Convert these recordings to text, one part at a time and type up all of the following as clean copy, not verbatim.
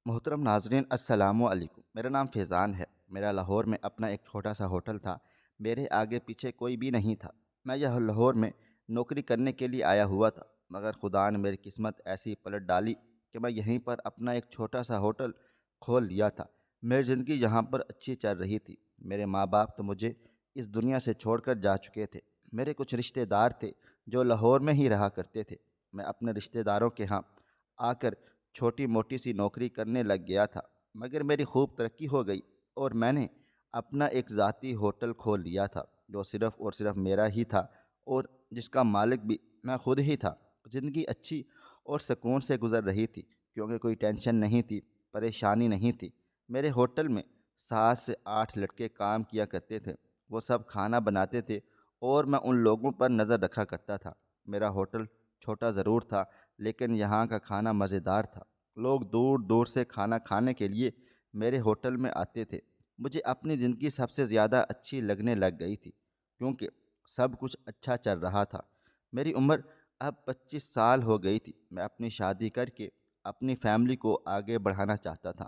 محترم ناظرین السلام علیکم۔ میرا نام فیضان ہے۔ میرا لاہور میں اپنا ایک چھوٹا سا ہوٹل تھا۔ میرے آگے پیچھے کوئی بھی نہیں تھا۔ میں یہ لاہور میں نوکری کرنے کے لیے آیا ہوا تھا، مگر خدا نے میری قسمت ایسی پلٹ ڈالی کہ میں یہیں پر اپنا ایک چھوٹا سا ہوٹل کھول لیا تھا۔ میری زندگی یہاں پر اچھی چل رہی تھی۔ میرے ماں باپ تو مجھے اس دنیا سے چھوڑ کر جا چکے تھے۔ میرے کچھ رشتہ دار تھے جو لاہور میں ہی رہا کرتے تھے۔ میں اپنے رشتہ داروں کے ہاں آ کر چھوٹی موٹی سی نوکری کرنے لگ گیا تھا، مگر میری خوب ترقی ہو گئی اور میں نے اپنا ایک ذاتی ہوٹل کھول لیا تھا جو صرف اور صرف میرا ہی تھا اور جس کا مالک بھی میں خود ہی تھا۔ زندگی اچھی اور سکون سے گزر رہی تھی کیونکہ کوئی ٹینشن نہیں تھی، پریشانی نہیں تھی۔ میرے ہوٹل میں 7 سے 8 لڑکے کام کیا کرتے تھے۔ وہ سب کھانا بناتے تھے اور میں ان لوگوں پر نظر رکھا کرتا تھا۔ میرا ہوٹل چھوٹا ضرور تھا لیکن یہاں کا کھانا مزیدار تھا۔ لوگ دور دور سے کھانا کھانے کے لیے میرے ہوٹل میں آتے تھے۔ مجھے اپنی زندگی سب سے زیادہ اچھی لگنے لگ گئی تھی کیونکہ سب کچھ اچھا چل رہا تھا۔ میری عمر اب 25 سال ہو گئی تھی۔ میں اپنی شادی کر کے اپنی فیملی کو آگے بڑھانا چاہتا تھا،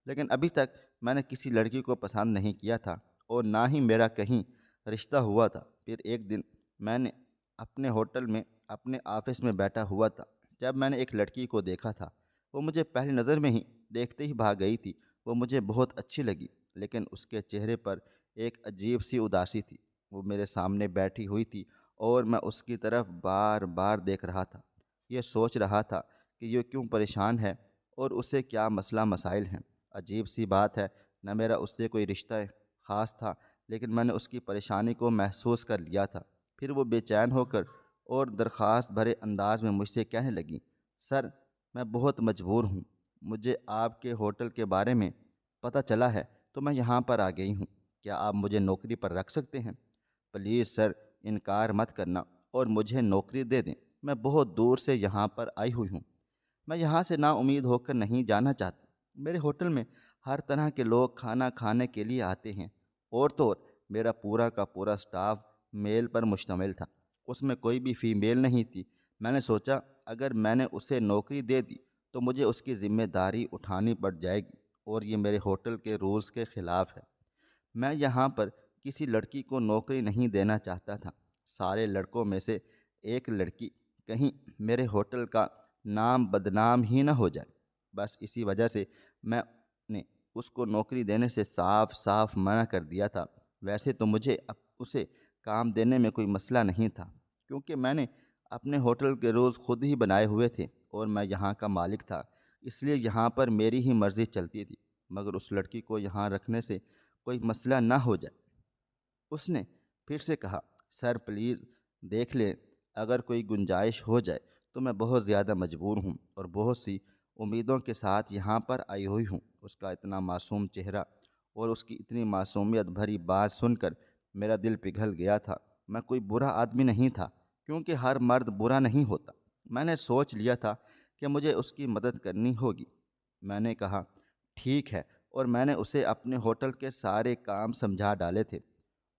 لیکن ابھی تک میں نے کسی لڑکی کو پسند نہیں کیا تھا اور نہ ہی میرا کہیں رشتہ ہوا تھا۔ پھر ایک دن میں نے اپنے ہوٹل میں اپنے آفس میں بیٹھا ہوا تھا جب میں نے ایک لڑکی کو دیکھا تھا۔ وہ مجھے پہلی نظر میں ہی دیکھتے ہی بھاگ گئی تھی۔ وہ مجھے بہت اچھی لگی لیکن اس کے چہرے پر ایک عجیب سی اداسی تھی۔ وہ میرے سامنے بیٹھی ہوئی تھی اور میں اس کی طرف بار بار دیکھ رہا تھا۔ یہ سوچ رہا تھا کہ یہ کیوں پریشان ہے اور اسے کیا مسئلہ مسائل ہیں۔ عجیب سی بات ہے، نہ میرا اس سے کوئی رشتہ خاص تھا لیکن میں نے اس کی پریشانی کو محسوس کر لیا تھا۔ پھر وہ بے چین ہو کر اور درخواست بھرے انداز میں مجھ سے کہنے لگی، سر میں بہت مجبور ہوں، مجھے آپ کے ہوٹل کے بارے میں پتہ چلا ہے تو میں یہاں پر آ گئی ہوں۔ کیا آپ مجھے نوکری پر رکھ سکتے ہیں؟ پلیز سر انکار مت کرنا اور مجھے نوکری دے دیں۔ میں بہت دور سے یہاں پر آئی ہوئی ہوں۔ میں یہاں سے نا امید ہو کر نہیں جانا چاہتا۔ میرے ہوٹل میں ہر طرح کے لوگ کھانا کھانے کے لیے آتے ہیں، اور تو اور میرا پورا کا پورا سٹاف میل پر مشتمل تھا، اس میں کوئی بھی فیمیل نہیں تھی۔ میں نے سوچا اگر میں نے اسے نوکری دے دی تو مجھے اس کی ذمہ داری اٹھانی پڑ جائے گی اور یہ میرے ہوٹل کے رولز کے خلاف ہے۔ میں یہاں پر کسی لڑکی کو نوکری نہیں دینا چاہتا تھا۔ سارے لڑکوں میں سے ایک لڑکی کہیں میرے ہوٹل کا نام بدنام ہی نہ ہو جائے، بس اسی وجہ سے میں نے اس کو نوکری دینے سے صاف صاف منع کر دیا تھا۔ ویسے تو مجھے اب اسے کام دینے میں کوئی مسئلہ نہیں تھا کیونکہ میں نے اپنے ہوٹل کے رولز خود ہی بنائے ہوئے تھے اور میں یہاں کا مالک تھا، اس لیے یہاں پر میری ہی مرضی چلتی تھی۔ مگر اس لڑکی کو یہاں رکھنے سے کوئی مسئلہ نہ ہو جائے۔ اس نے پھر سے کہا، سر پلیز دیکھ لیں، اگر کوئی گنجائش ہو جائے تو میں بہت زیادہ مجبور ہوں اور بہت سی امیدوں کے ساتھ یہاں پر آئی ہوئی ہوں۔ اس کا اتنا معصوم چہرہ اور اس کی اتنی معصومیت بھری بات سن کر میرا دل پگھل گیا تھا۔ میں کوئی برا آدمی نہیں تھا کیونکہ ہر مرد برا نہیں ہوتا۔ میں نے سوچ لیا تھا کہ مجھے اس کی مدد کرنی ہوگی۔ میں نے کہا ٹھیک ہے، اور میں نے اسے اپنے ہوٹل کے سارے کام سمجھا ڈالے تھے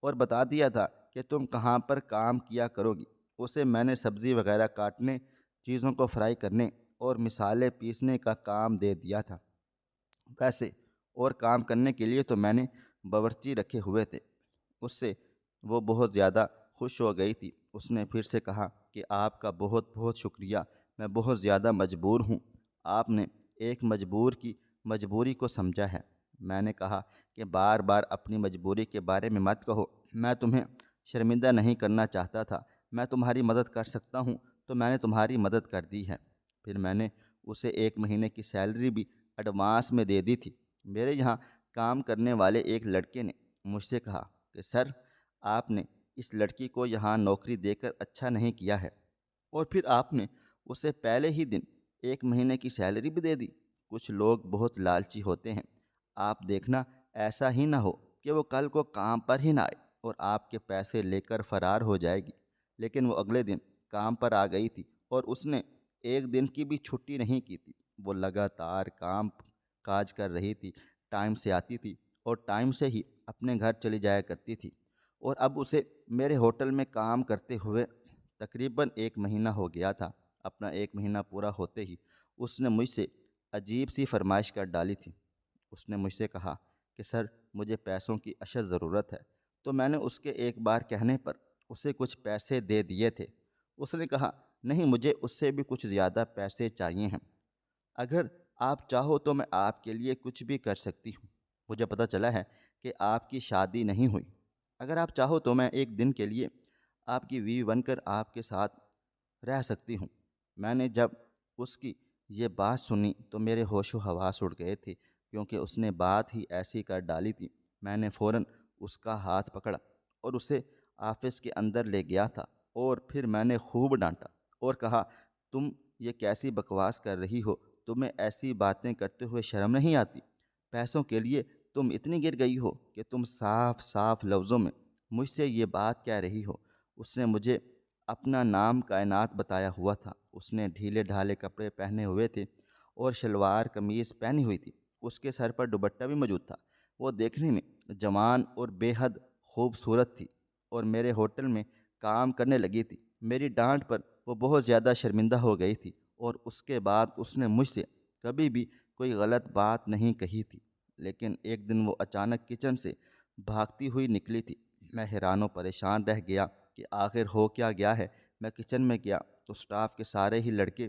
اور بتا دیا تھا کہ تم کہاں پر کام کیا کرو گی۔ اسے میں نے سبزی وغیرہ کاٹنے، چیزوں کو فرائی کرنے اور مسالے پیسنے کا کام دے دیا تھا۔ ویسے اور کام کرنے کے لیے تو میں نے باورچی رکھے ہوئے تھے۔ اس سے وہ بہت زیادہ خوش ہو گئی تھی۔ اس نے پھر سے کہا کہ آپ کا بہت بہت شکریہ، میں بہت زیادہ مجبور ہوں۔ آپ نے ایک مجبور کی مجبوری کو سمجھا ہے۔ میں نے کہا کہ بار بار اپنی مجبوری کے بارے میں مت کہو، میں تمہیں شرمندہ نہیں کرنا چاہتا تھا۔ میں تمہاری مدد کر سکتا ہوں تو میں نے تمہاری مدد کر دی ہے۔ پھر میں نے اسے 1 مہینے کی سیلری بھی ایڈوانس میں دے دی تھی۔ میرے یہاں کام کرنے والے ایک لڑکے نے مجھ سے کہا کہ سر آپ نے اس لڑکی کو یہاں نوکری دے کر اچھا نہیں کیا ہے، اور پھر آپ نے اسے پہلے ہی دن 1 مہینے کی سیلری بھی دے دی۔ کچھ لوگ بہت لالچی ہوتے ہیں، آپ دیکھنا ایسا ہی نہ ہو کہ وہ کل کو کام پر ہی نہ آئے اور آپ کے پیسے لے کر فرار ہو جائے گی۔ لیکن وہ اگلے دن کام پر آ گئی تھی اور اس نے ایک دن کی بھی چھٹی نہیں کی تھی۔ وہ لگاتار کام کاج کر رہی تھی، ٹائم سے آتی تھی اور ٹائم سے ہی اپنے گھر چلی جایا کرتی تھی، اور اب اسے میرے ہوٹل میں کام کرتے ہوئے تقریباً 1 مہینہ ہو گیا تھا۔ اپنا 1 مہینہ پورا ہوتے ہی اس نے مجھ سے عجیب سی فرمائش کر ڈالی تھی۔ اس نے مجھ سے کہا کہ سر مجھے پیسوں کی اشد ضرورت ہے، تو میں نے اس کے ایک بار کہنے پر اسے کچھ پیسے دے دیے تھے۔ اس نے کہا نہیں، مجھے اس سے بھی کچھ زیادہ پیسے چاہیے ہیں، اگر آپ چاہو تو میں آپ کے لیے کچھ بھی کر سکتی ہوں۔ مجھے پتہ چلا ہے کہ آپ کی شادی نہیں ہوئی، اگر آپ چاہو تو میں ایک دن کے لیے آپ کی بیوی بن کر آپ کے ساتھ رہ سکتی ہوں۔ میں نے جب اس کی یہ بات سنی تو میرے ہوش و حواس اڑ گئے تھے، کیونکہ اس نے بات ہی ایسی کر ڈالی تھی۔ میں نے فوراً اس کا ہاتھ پکڑا اور اسے آفس کے اندر لے گیا تھا، اور پھر میں نے خوب ڈانٹا اور کہا تم یہ کیسی بکواس کر رہی ہو؟ تمہیں ایسی باتیں کرتے ہوئے شرم نہیں آتی؟ پیسوں کے لیے تم اتنی گر گئی ہو کہ تم صاف صاف لفظوں میں مجھ سے یہ بات کہہ رہی ہو؟ اس نے مجھے اپنا نام کائنات بتایا ہوا تھا۔ اس نے ڈھیلے ڈھالے کپڑے پہنے ہوئے تھے اور شلوار قمیض پہنی ہوئی تھی۔ اس کے سر پر دوپٹہ بھی موجود تھا۔ وہ دیکھنے میں جوان اور بے حد خوبصورت تھی اور میرے ہوٹل میں کام کرنے لگی تھی۔ میری ڈانٹ پر وہ بہت زیادہ شرمندہ ہو گئی تھی، اور اس کے بعد اس نے مجھ سے کبھی بھی کوئی غلط بات نہیں کہی تھی۔ لیکن ایک دن وہ اچانک کچن سے بھاگتی ہوئی نکلی تھی۔ میں حیران و پریشان رہ گیا کہ آخر ہو کیا گیا ہے۔ میں کچن میں گیا تو اسٹاف کے سارے ہی لڑکے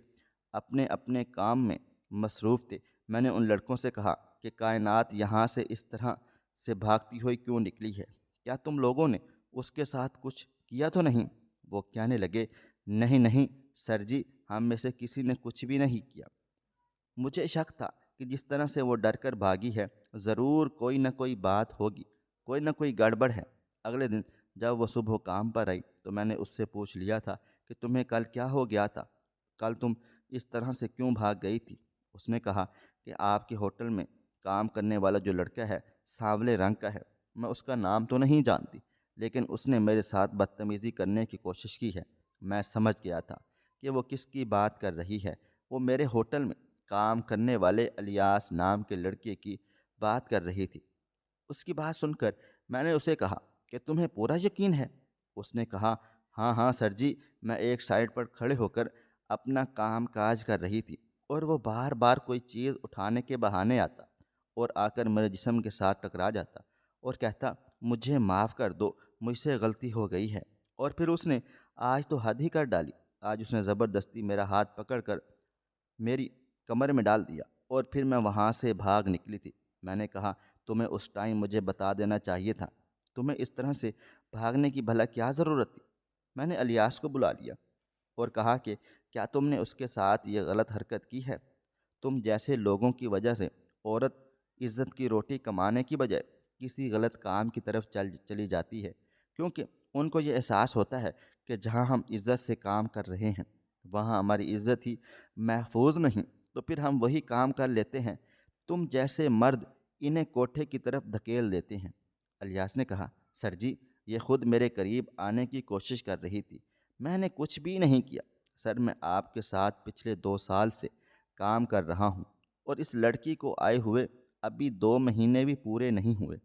اپنے اپنے کام میں مصروف تھے۔ میں نے ان لڑکوں سے کہا کہ کائنات یہاں سے اس طرح سے بھاگتی ہوئی کیوں نکلی ہے؟ کیا تم لوگوں نے اس کے ساتھ کچھ کیا تو نہیں؟ وہ کہنے لگے نہیں نہیں سر جی، ہم میں سے کسی نے کچھ بھی نہیں کیا۔ مجھے شک تھا کہ جس طرح سے وہ ڈر کر بھاگی ہے، ضرور کوئی نہ کوئی بات ہوگی، کوئی نہ کوئی گڑبڑ ہے۔ اگلے دن جب وہ صبح کام پر آئی تو میں نے اس سے پوچھ لیا تھا کہ تمہیں کل کیا ہو گیا تھا؟ کل تم اس طرح سے کیوں بھاگ گئی تھی؟ اس نے کہا کہ آپ کے ہوٹل میں کام کرنے والا جو لڑکا ہے سانولے رنگ کا ہے، میں اس کا نام تو نہیں جانتی، لیکن اس نے میرے ساتھ بدتمیزی کرنے کی کوشش کی ہے۔ میں سمجھ گیا تھا کہ وہ کس کی بات کر رہی ہے۔ وہ میرے ہوٹل میں کام کرنے والے الیاس نام کے لڑکے کی بات کر رہی تھی۔ اس کی بات سن کر میں نے اسے کہا کہ تمہیں پورا یقین ہے؟ اس نے کہا ہاں ہاں سر جی، میں ایک سائڈ پر کھڑے ہو کر اپنا کام کاج کر رہی تھی، اور وہ بار بار کوئی چیز اٹھانے کے بہانے آتا اور آ کر میرے جسم کے ساتھ ٹکرا جاتا اور کہتا مجھے معاف کر دو، مجھ سے غلطی ہو گئی ہے۔ اور پھر اس نے آج تو حد ہی کر ڈالی۔ آج اس نے زبردستی میرا ہاتھ پکڑ کر میری کمر میں ڈال دیا، اور پھر میں وہاں سے بھاگ نکلی تھی۔ میں نے کہا تمہیں اس ٹائم مجھے بتا دینا چاہیے تھا، تمہیں اس طرح سے بھاگنے کی بھلا کیا ضرورت تھی؟ میں نے الیاس کو بلا لیا اور کہا کہ کیا تم نے اس کے ساتھ یہ غلط حرکت کی ہے؟ تم جیسے لوگوں کی وجہ سے عورت عزت کی روٹی کمانے کی بجائے کسی غلط کام کی طرف چلی جاتی ہے، کیونکہ ان کو یہ احساس ہوتا ہے کہ جہاں ہم عزت سے کام کر رہے ہیں وہاں ہماری عزت ہی محفوظ نہیں، تو پھر ہم وہی کام کر لیتے ہیں۔ تم جیسے مرد انہیں کوٹھے کی طرف دھکیل دیتے ہیں۔ الیاس نے کہا سر جی، یہ خود میرے قریب آنے کی کوشش کر رہی تھی، میں نے کچھ بھی نہیں کیا۔ سر میں آپ کے ساتھ پچھلے 2 سال سے کام کر رہا ہوں، اور اس لڑکی کو آئے ہوئے ابھی 2 مہینے بھی پورے نہیں ہوئے۔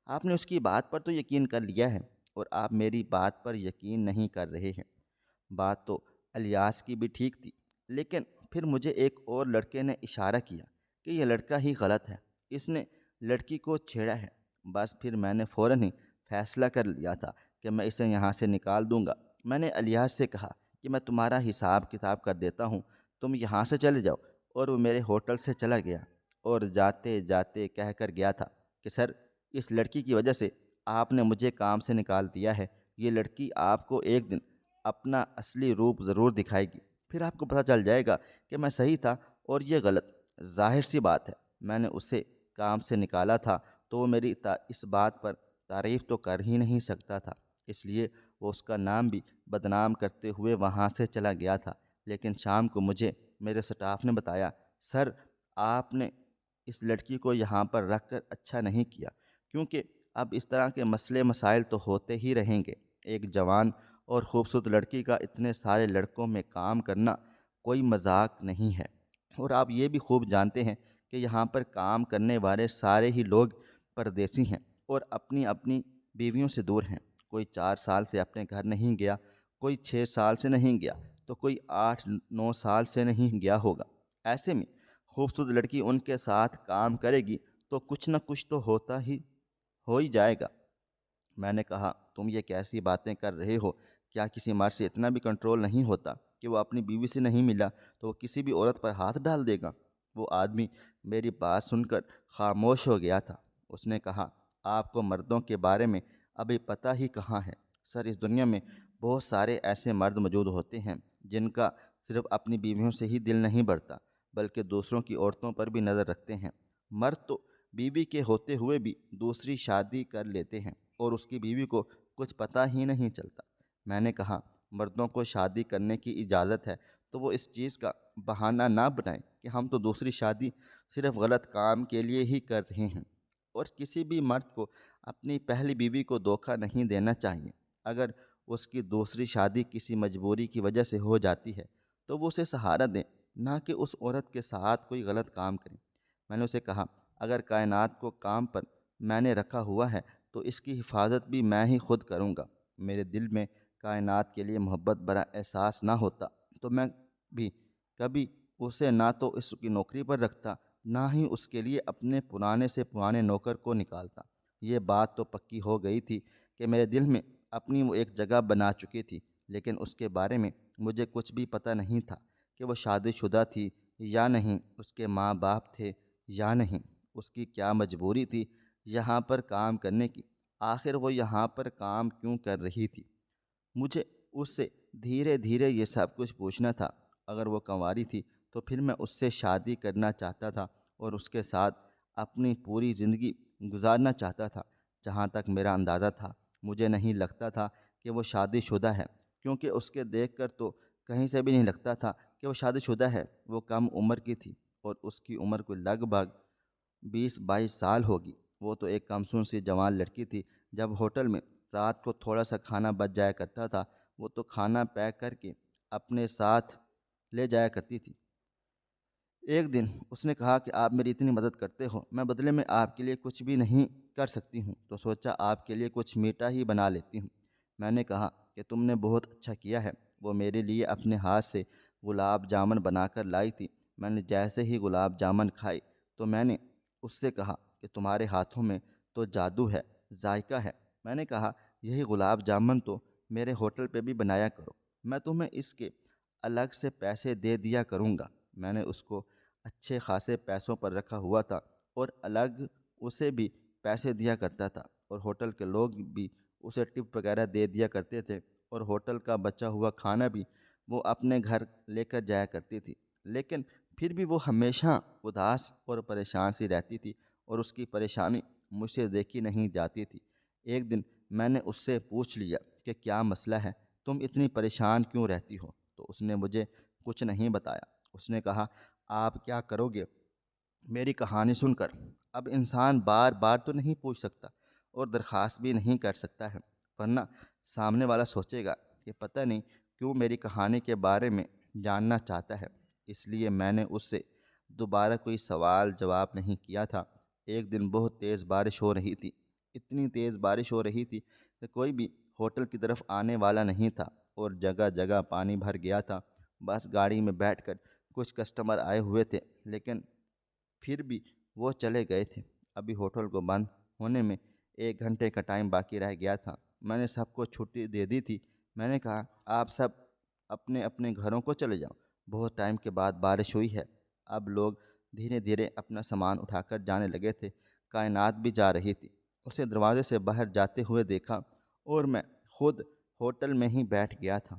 آپ نے اس کی بات پر تو یقین کر لیا ہے، اور آپ میری بات پر یقین نہیں کر رہے ہیں۔ بات تو الیاس کی بھی ٹھیک تھی، لیکن پھر مجھے ایک اور لڑکے نے اشارہ کیا کہ یہ لڑکا ہی غلط ہے، اس نے لڑکی کو چھیڑا ہے۔ بس پھر میں نے فوراً ہی فیصلہ کر لیا تھا کہ میں اسے یہاں سے نکال دوں گا۔ میں نے الیاس سے کہا کہ میں تمہارا حساب کتاب کر دیتا ہوں، تم یہاں سے چلے جاؤ، اور وہ میرے ہوٹل سے چلا گیا، اور جاتے جاتے کہہ کر گیا تھا کہ سر، اس لڑکی کی وجہ سے آپ نے مجھے کام سے نکال دیا ہے۔ یہ لڑکی آپ کو ایک دن اپنا اصلی روپ ضرور دکھائے گی، پھر آپ کو پتہ چل جائے گا کہ میں صحیح تھا اور یہ غلط۔ ظاہر سی بات ہے میں نے اسے کام سے نکالا تھا تو وہ میری اس بات پر تعریف تو کر ہی نہیں سکتا تھا، اس لیے وہ اس کا نام بھی بدنام کرتے ہوئے وہاں سے چلا گیا تھا۔ لیکن شام کو مجھے میرے سٹاف نے بتایا سر، آپ نے اس لڑکی کو یہاں پر رکھ کر اچھا نہیں کیا، کیونکہ اب اس طرح کے مسئلے مسائل تو ہوتے ہی رہیں گے۔ ایک جوان اور خوبصورت لڑکی کا اتنے سارے لڑکوں میں کام کرنا کوئی مذاق نہیں ہے، اور آپ یہ بھی خوب جانتے ہیں کہ یہاں پر کام کرنے والے سارے ہی لوگ پردیسی ہیں اور اپنی اپنی بیویوں سے دور ہیں۔ کوئی 4 سال سے اپنے گھر نہیں گیا، کوئی 6 سال سے نہیں گیا، تو کوئی 8-9 سال سے نہیں گیا ہوگا۔ ایسے میں خوبصورت لڑکی ان کے ساتھ کام کرے گی تو کچھ نہ کچھ تو ہو ہی جائے گا۔ میں نے کہا تم یہ کیسی باتیں کر رہے ہو؟ کیا کسی مرد سے اتنا بھی کنٹرول نہیں ہوتا کہ وہ اپنی بیوی سے نہیں ملا تو وہ کسی بھی عورت پر ہاتھ ڈال دے گا؟ وہ آدمی میری بات سن کر خاموش ہو گیا تھا۔ اس نے کہا آپ کو مردوں کے بارے میں ابھی پتہ ہی کہاں ہے سر۔ اس دنیا میں بہت سارے ایسے مرد موجود ہوتے ہیں جن کا صرف اپنی بیویوں سے ہی دل نہیں بڑھتا بلکہ دوسروں کی عورتوں پر بھی نظر رکھتے ہیں۔ مرد تو بیوی کے ہوتے ہوئے بھی دوسری شادی کر لیتے ہیں اور اس کی بیوی کو کچھ پتہ ہی نہیں چلتا۔ میں نے کہا مردوں کو شادی کرنے کی اجازت ہے تو وہ اس چیز کا بہانہ نہ بنائیں کہ ہم تو دوسری شادی صرف غلط کام کے لیے ہی کر رہے ہیں۔ اور کسی بھی مرد کو اپنی پہلی بیوی کو دھوکہ نہیں دینا چاہیے۔ اگر اس کی دوسری شادی کسی مجبوری کی وجہ سے ہو جاتی ہے تو وہ اسے سہارا دیں، نہ کہ اس عورت کے ساتھ کوئی غلط کام کریں۔ میں نے اسے کہا اگر کائنات کو کام پر میں نے رکھا ہوا ہے تو اس کی حفاظت بھی میں ہی خود کروں گا۔ میرے دل میں کائنات کے لیے محبت بڑا احساس نہ ہوتا تو میں بھی کبھی اسے نہ تو اس کی نوکری پر رکھتا نہ ہی اس کے لیے اپنے پرانے سے پرانے نوکر کو نکالتا۔ یہ بات تو پکی ہو گئی تھی کہ میرے دل میں اپنی وہ ایک جگہ بنا چکی تھی، لیکن اس کے بارے میں مجھے کچھ بھی پتہ نہیں تھا کہ وہ شادی شدہ تھی یا نہیں، اس کے ماں باپ تھے یا نہیں، اس کی کیا مجبوری تھی یہاں پر کام کرنے کی، آخر وہ یہاں پر کام کیوں کر رہی تھی۔ مجھے اس سے دھیرے دھیرے یہ سب کچھ پوچھنا تھا۔ اگر وہ کنواری تھی تو پھر میں اس سے شادی کرنا چاہتا تھا اور اس کے ساتھ اپنی پوری زندگی گزارنا چاہتا تھا۔ جہاں تک میرا اندازہ تھا مجھے نہیں لگتا تھا کہ وہ شادی شدہ ہے، کیونکہ اس کے دیکھ کر تو کہیں سے بھی نہیں لگتا تھا کہ وہ شادی شدہ ہے۔ وہ کم عمر کی تھی اور اس کی عمر کوئی لگ بھگ 20-22 سال ہوگی۔ وہ تو ایک کمسن سی جوان لڑکی تھی۔ جب ہوٹل میں رات کو تھوڑا سا کھانا بچ جایا کرتا تھا وہ تو کھانا پیک کر کے اپنے ساتھ لے جایا کرتی تھی۔ ایک دن اس نے کہا کہ آپ میری اتنی مدد کرتے ہو، میں بدلے میں آپ کے لیے کچھ بھی نہیں کر سکتی ہوں، تو سوچا آپ کے لیے کچھ میٹھا ہی بنا لیتی ہوں۔ میں نے کہا کہ تم نے بہت اچھا کیا ہے۔ وہ میرے لیے اپنے ہاتھ سے گلاب جامن بنا کر لائی تھی۔ میں نے جیسے ہی گلاب جامن کھائی تو میں نے اس سے کہا کہ تمہارے ہاتھوں میں تو جادو ہے، ذائقہ ہے۔ میں نے کہا یہی گلاب جامن تو میرے ہوٹل پہ بھی بنایا کرو، میں تمہیں اس کے الگ سے پیسے دے دیا کروں گا۔ میں نے اس کو اچھے خاصے پیسوں پر رکھا ہوا تھا اور الگ اسے بھی پیسے دیا کرتا تھا، اور ہوٹل کے لوگ بھی اسے ٹپ وغیرہ دے دیا کرتے تھے، اور ہوٹل کا بچا ہوا کھانا بھی وہ اپنے گھر لے کر جایا کرتی تھی۔ لیکن پھر بھی وہ ہمیشہ اداس اور پریشان سی رہتی تھی اور اس کی پریشانی مجھ سے دیکھی نہیں جاتی تھی۔ ایک دن میں نے اس سے پوچھ لیا کہ کیا مسئلہ ہے، تم اتنی پریشان کیوں رہتی ہو؟ تو اس نے مجھے کچھ نہیں بتایا۔ اس نے کہا آپ کیا کرو گے میری کہانی سن کر؟ اب انسان بار بار تو نہیں پوچھ سکتا اور درخواست بھی نہیں کر سکتا ہے، ورنہ سامنے والا سوچے گا کہ پتہ نہیں کیوں میری کہانی کے بارے میں جاننا چاہتا ہے۔ اس لیے میں نے اس سے دوبارہ کوئی سوال جواب نہیں کیا تھا۔ ایک دن بہت تیز بارش ہو رہی تھی، اتنی تیز بارش ہو رہی تھی کہ کوئی بھی ہوٹل کی طرف آنے والا نہیں تھا اور جگہ جگہ پانی بھر گیا تھا۔ بس گاڑی میں بیٹھ کر کچھ کسٹمر آئے ہوئے تھے، لیکن پھر بھی وہ چلے گئے تھے۔ ابھی ہوٹل کو بند ہونے میں 1 گھنٹے کا ٹائم باقی رہ گیا تھا۔ میں نے سب کو چھٹی دے دی تھی۔ میں نے کہا آپ سب اپنے اپنے گھروں کو چلے جاؤ، بہت ٹائم کے بعد بارش ہوئی ہے۔ اب لوگ دھیرے دھیرے اپنا سامان اٹھا کر جانے لگے تھے۔ کائنات بھی جا رہی تھی۔ اسے دروازے سے باہر جاتے ہوئے دیکھا اور میں خود ہوٹل میں ہی بیٹھ گیا تھا۔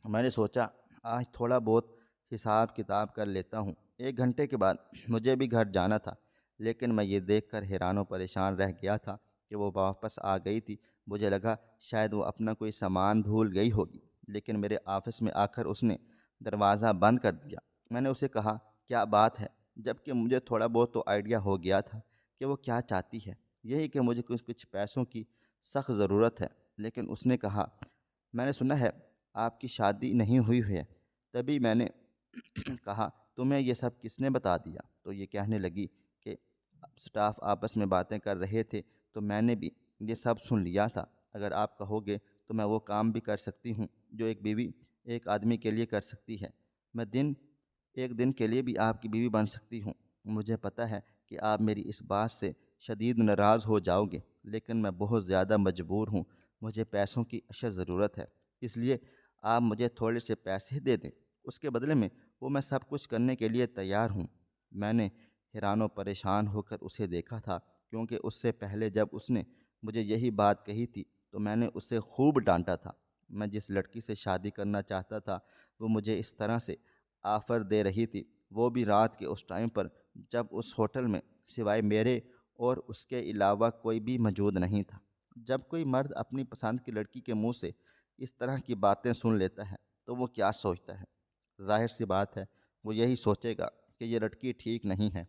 میں نے سوچا آج تھوڑا بہت حساب کتاب کر لیتا ہوں۔ 1 گھنٹے کے بعد مجھے بھی گھر جانا تھا، لیکن میں یہ دیکھ کر حیران و پریشان رہ گیا تھا کہ وہ واپس آ گئی تھی۔ مجھے لگا شاید وہ اپنا کوئی سامان بھول گئی ہوگی، لیکن میرے آفس میں آ کر اس نے دروازہ بند کر دیا۔ میں نے اسے کہا کیا بات ہے، جبکہ مجھے تھوڑا بہت تو آئیڈیا ہو گیا تھا کہ وہ کیا چاہتی ہے، یہی کہ مجھے کچھ پیسوں کی سخت ضرورت ہے۔ لیکن اس نے کہا میں نے سنا ہے آپ کی شادی نہیں ہوئی ہے۔ تبھی میں نے کہا تمہیں یہ سب کس نے بتا دیا؟ تو یہ کہنے لگی کہ سٹاف آپس میں باتیں کر رہے تھے تو میں نے بھی یہ سب سن لیا تھا۔ اگر آپ کہو گے تو میں وہ کام بھی کر سکتی ہوں جو ایک بیوی ایک آدمی کے لیے کر سکتی ہے۔ میں دن ایک دن کے لیے بھی آپ کی بیوی بن سکتی ہوں۔ مجھے پتہ ہے کہ آپ میری اس بات سے شدید ناراض ہو جاؤ گے، لیکن میں بہت زیادہ مجبور ہوں۔ مجھے پیسوں کی اشد ضرورت ہے، اس لیے آپ مجھے تھوڑے سے پیسے دے دیں۔ اس کے بدلے میں میں سب کچھ کرنے کے لیے تیار ہوں۔ میں نے حیران و پریشان ہو کر اسے دیکھا تھا، کیونکہ اس سے پہلے جب اس نے مجھے یہی بات کہی تھی تو میں نے اسے خوب ڈانٹا تھا۔ میں جس لڑکی سے شادی کرنا چاہتا تھا وہ مجھے اس طرح سے آفر دے رہی تھی، وہ بھی رات کے اس ٹائم پر جب اس ہوٹل میں سوائے میرے اور اس کے علاوہ کوئی بھی موجود نہیں تھا۔ جب کوئی مرد اپنی پسند کی لڑکی کے منہ سے اس طرح کی باتیں سن لیتا ہے تو وہ کیا سوچتا ہے؟ ظاہر سی بات ہے وہ یہی سوچے گا کہ یہ لڑکی ٹھیک نہیں ہے،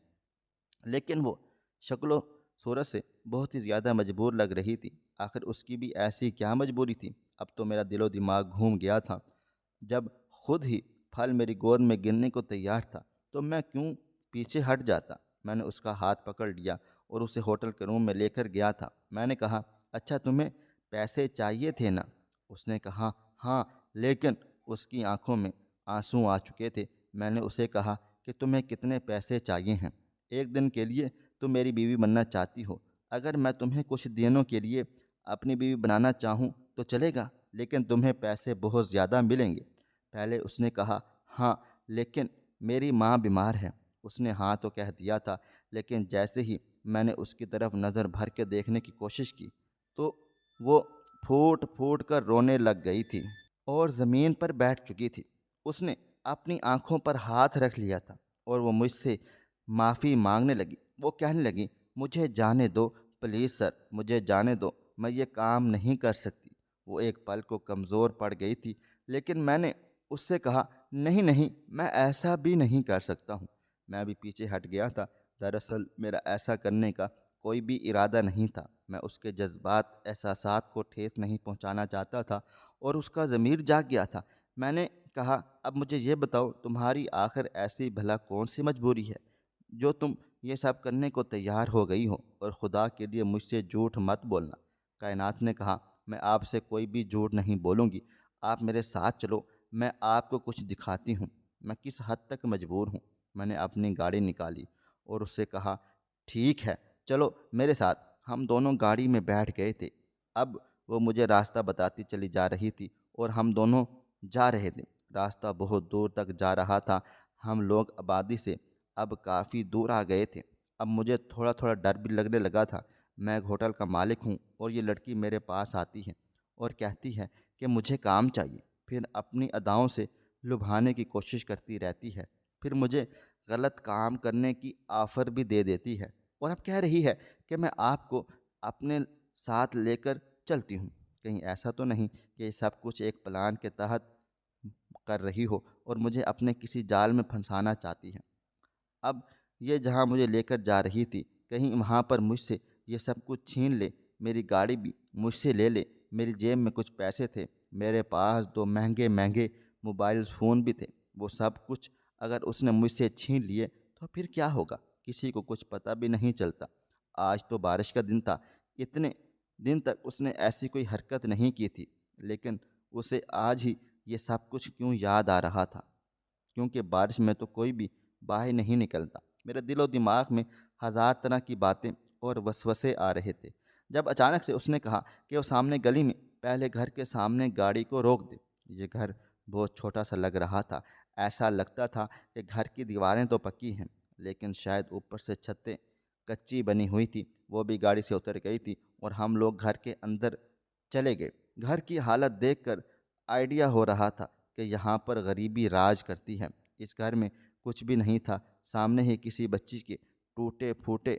لیکن وہ شکل و صورت سے بہت ہی زیادہ مجبور لگ رہی تھی۔ آخر اس کی بھی ایسی کیا مجبوری تھی؟ اب تو میرا دل و دماغ گھوم گیا تھا۔ جب خود ہی پھل میری گود میں گرنے کو تیار تھا تو میں کیوں پیچھے ہٹ جاتا؟ میں نے اس کا ہاتھ پکڑ لیا اور اسے ہوٹل کے روم میں لے کر گیا تھا۔ میں نے کہا، اچھا تمہیں پیسے چاہیے تھے نا؟ اس نے کہا، ہاں، لیکن اس کی آنکھوں میں آنسو آ چکے تھے۔ میں نے اسے کہا کہ تمہیں کتنے پیسے چاہیے ہیں؟ ایک دن کے لیے تم میری بیوی بننا چاہتی ہو، اگر میں تمہیں کچھ دنوں کے لیے اپنی بیوی بنانا چاہوں تو چلے گا، لیکن تمہیں پیسے بہت زیادہ ملیں گے۔ پہلے اس نے کہا، ہاں، لیکن میری ماں بیمار ہے۔ اس نے ہاں تو کہہ دیا تھا، لیکن جیسے ہی میں نے اس کی طرف نظر بھر کے دیکھنے کی کوشش کی تو وہ پھوٹ پھوٹ کر رونے لگ گئی تھی اور زمین پر بیٹھ چکی تھی۔ اس نے اپنی آنکھوں پر ہاتھ رکھ لیا تھا اور وہ مجھ سے معافی مانگنے لگی۔ وہ کہنے لگی، مجھے جانے دو پلیز سر، مجھے جانے دو، میں یہ کام نہیں کر سکتی۔ وہ ایک پل کو کمزور پڑ گئی تھی، لیکن میں نے اس سے کہا، نہیں نہیں، میں ایسا بھی نہیں کر سکتا ہوں۔ میں بھی پیچھے ہٹ گیا تھا۔ دراصل میرا ایسا کرنے کا کوئی بھی ارادہ نہیں تھا۔ میں اس کے جذبات احساسات کو ٹھیس نہیں پہنچانا چاہتا تھا اور اس کا ضمیر جاگ گیا تھا۔ میں نے کہا، اب مجھے یہ بتاؤ، تمہاری آخر ایسی بھلا کون سی مجبوری ہے جو تم یہ سب کرنے کو تیار ہو گئی ہو؟ اور خدا کے لیے مجھ سے جھوٹ مت بولنا۔ کائنات نے کہا، میں آپ سے کوئی بھی جھوٹ نہیں بولوں گی۔ آپ میرے ساتھ چلو، میں آپ کو کچھ دکھاتی ہوں میں کس حد تک مجبور ہوں۔ میں نے اپنی گاڑی نکالی اور اس سے کہا، ٹھیک ہے، چلو میرے ساتھ۔ ہم دونوں گاڑی میں بیٹھ گئے تھے۔ اب وہ مجھے راستہ بتاتی چلی جا رہی تھی اور ہم دونوں جا رہے تھے۔ راستہ بہت دور تک جا رہا تھا۔ ہم لوگ آبادی سے اب کافی دور آ گئے تھے۔ اب مجھے تھوڑا تھوڑا ڈر بھی لگنے لگا تھا۔ میں ایک ہوٹل کا مالک ہوں اور یہ لڑکی میرے پاس آتی ہے اور کہتی ہے کہ مجھے کام چاہیے، پھر اپنی اداؤں سے لبھانے کی کوشش کرتی رہتی ہے، پھر مجھے غلط کام کرنے کی آفر بھی دے دیتی ہے، اور اب کہہ رہی ہے کہ میں آپ کو اپنے ساتھ لے کر چلتی ہوں۔ کہیں ایسا تو نہیں کہ یہ سب کچھ ایک پلان کے تحت کر رہی ہو اور مجھے اپنے کسی جال میں پھنسانا چاہتی ہے؟ اب یہ جہاں مجھے لے کر جا رہی تھی، کہیں وہاں پر مجھ سے یہ سب کچھ چھین لے، میری گاڑی بھی مجھ سے لے لے۔ میری جیب میں کچھ پیسے تھے، میرے پاس دو مہنگے مہنگے موبائل فون بھی تھے۔ وہ سب کچھ اگر اس نے مجھ سے چھین لیے تو پھر کیا ہوگا؟ کسی کو کچھ پتہ بھی نہیں چلتا۔ آج تو بارش کا دن تھا، اتنے دن تک اس نے ایسی کوئی حرکت نہیں کی تھی، لیکن اسے آج ہی یہ سب کچھ کیوں یاد آ رہا تھا؟ کیونکہ بارش میں تو کوئی بھی باہر نہیں نکلتا۔ میرے دل و دماغ میں ہزار طرح کی باتیں اور وسوسے آ رہے تھے، جب اچانک سے اس نے کہا کہ وہ سامنے گلی میں پہلے گھر کے سامنے گاڑی کو روک دے۔ یہ گھر بہت چھوٹا سا لگ رہا تھا۔ ایسا لگتا تھا کہ گھر کی دیواریں تو پکی ہیں، لیکن شاید اوپر سے چھتیں کچی بنی ہوئی تھی۔ وہ بھی گاڑی سے اتر گئی تھی اور ہم لوگ گھر کے اندر چلے گئے۔ گھر کی حالت دیکھ کر آئیڈیا ہو رہا تھا کہ یہاں پر غریبی راج کرتی ہے۔ اس گھر میں کچھ بھی نہیں تھا، سامنے ہی کسی بچی کے ٹوٹے پھوٹے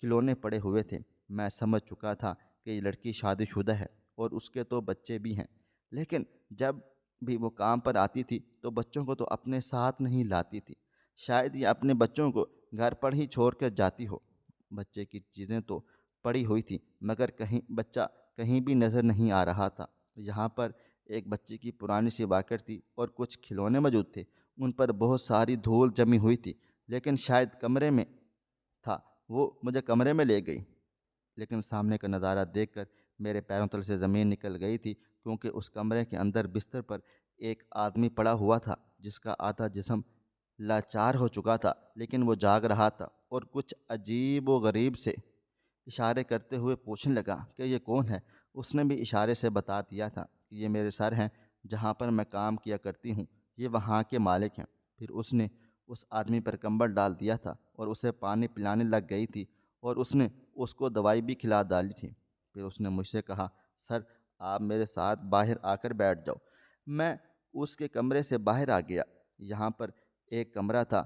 کھلونے پڑے ہوئے تھے۔ میں سمجھ چکا تھا کہ یہ لڑکی شادی شدہ ہے اور اس کے تو بچے بھی ہیں، لیکن جب بھی وہ کام پر آتی تھی تو بچوں کو تو اپنے ساتھ نہیں لاتی تھی۔ شاید یہ اپنے بچوں کو گھر پر ہی چھوڑ کر جاتی ہو۔ بچے کی چیزیں تو پڑی ہوئی تھیں، مگر کہیں بچہ کہیں بھی نظر نہیں آ رہا تھا۔ یہاں پر ایک بچے کی پرانی سی واکر تھی اور کچھ کھلونے موجود تھے، ان پر بہت ساری دھول جمی ہوئی تھی، لیکن شاید کمرے میں تھا۔ وہ مجھے کمرے میں لے گئی، لیکن سامنے کا نظارہ دیکھ کر میرے پیروں تل سے زمین نکل گئی تھی، کیونکہ اس کمرے کے اندر بستر پر ایک آدمی پڑا ہوا تھا جس کا آدھا جسم لاچار ہو چکا تھا، لیکن وہ جاگ رہا تھا اور کچھ عجیب و غریب سے اشارے کرتے ہوئے پوچھنے لگا کہ یہ کون ہے۔ اس نے بھی اشارے سے بتا دیا تھا کہ یہ میرے سر ہیں، جہاں پر میں کام کیا کرتی ہوں، یہ وہاں کے مالک ہیں۔ پھر اس نے اس آدمی پر کمبل ڈال دیا تھا اور اسے پانی پلانے لگ گئی تھی، اور اس نے اس کو دوائی بھی کھلا ڈالی تھی۔ پھر اس نے مجھ سے کہا، سر آپ میرے ساتھ باہر آ کر بیٹھ جاؤ۔ میں اس کے کمرے سے باہر آ گیا۔ یہاں پر ایک کمرہ تھا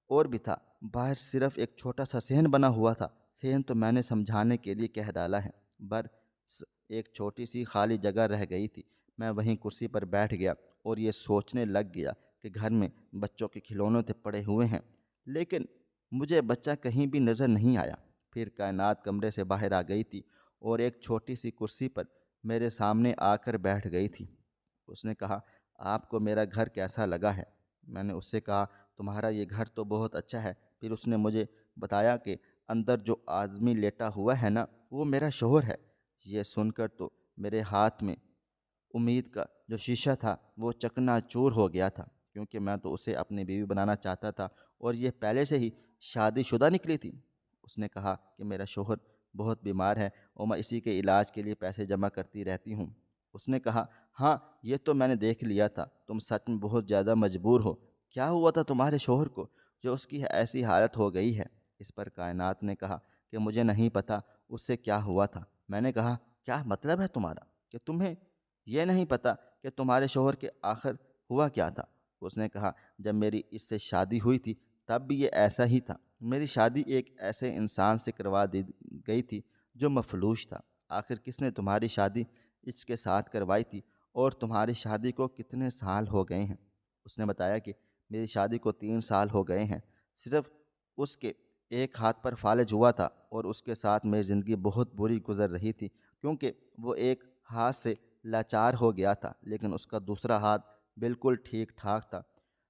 اور بھی تھا، باہر صرف ایک چھوٹا سا صحن بنا ہوا تھا۔ صحن تو میں نے سمجھانے کے لیے کہہ ڈالا ہے، بس ایک چھوٹی سی خالی جگہ رہ گئی تھی۔ میں وہیں کرسی پر بیٹھ گیا اور یہ سوچنے لگ گیا کہ گھر میں بچوں کے کھلونے تو پڑے ہوئے ہیں، لیکن مجھے بچہ کہیں بھی نظر نہیں آیا۔ پھر کائنات کمرے سے باہر آ گئی تھی اور ایک چھوٹی سی کرسی پر میرے سامنے آ کر بیٹھ گئی تھی۔ اس نے کہا، آپ کو میرا گھر کیسا لگا ہے؟ میں نے اس سے کہا، تمہارا یہ گھر تو بہت اچھا ہے۔ پھر اس نے مجھے بتایا کہ اندر جو آدمی لیٹا ہوا ہے نا، وہ میرا شوہر ہے۔ یہ سن کر تو میرے ہاتھ میں امید کا جو شیشہ تھا وہ چکنا چور ہو گیا تھا، کیونکہ میں تو اسے اپنی بیوی بنانا چاہتا تھا اور یہ پہلے سے ہی شادی شدہ نکلی تھی۔ اس نے کہا کہ میرا شوہر بہت بیمار ہے اور میں اسی کے علاج کے لیے پیسے جمع کرتی رہتی ہوں۔ اس نے کہا، ہاں یہ تو میں نے دیکھ لیا تھا، تم سچ میں بہت زیادہ مجبور ہو۔ کیا ہوا تھا تمہارے شوہر کو جو اس کی ایسی حالت ہو گئی ہے؟ اس پر کائنات نے کہا کہ مجھے نہیں پتہ اس سے کیا ہوا تھا۔ میں نے کہا، کیا مطلب ہے تمہارا کہ تمہیں یہ نہیں پتہ کہ تمہارے شوہر کے آخر ہوا کیا تھا؟ اس نے کہا، جب میری اس سے شادی ہوئی تھی تب بھی یہ ایسا ہی تھا۔ میری شادی ایک ایسے انسان سے کروا دی گئی تھی جو مفلوج تھا۔ آخر کس نے تمہاری شادی اس کے ساتھ کروائی تھی، اور تمہاری شادی کو کتنے سال ہو گئے ہیں؟ اس نے بتایا کہ میری شادی کو 3 سال ہو گئے ہیں۔ صرف اس کے ایک ہاتھ پر فالج ہوا تھا اور اس کے ساتھ میری زندگی بہت بری گزر رہی تھی، کیونکہ وہ ایک ہاتھ سے لاچار ہو گیا تھا، لیکن اس کا دوسرا ہاتھ بالکل ٹھیک ٹھاک تھا۔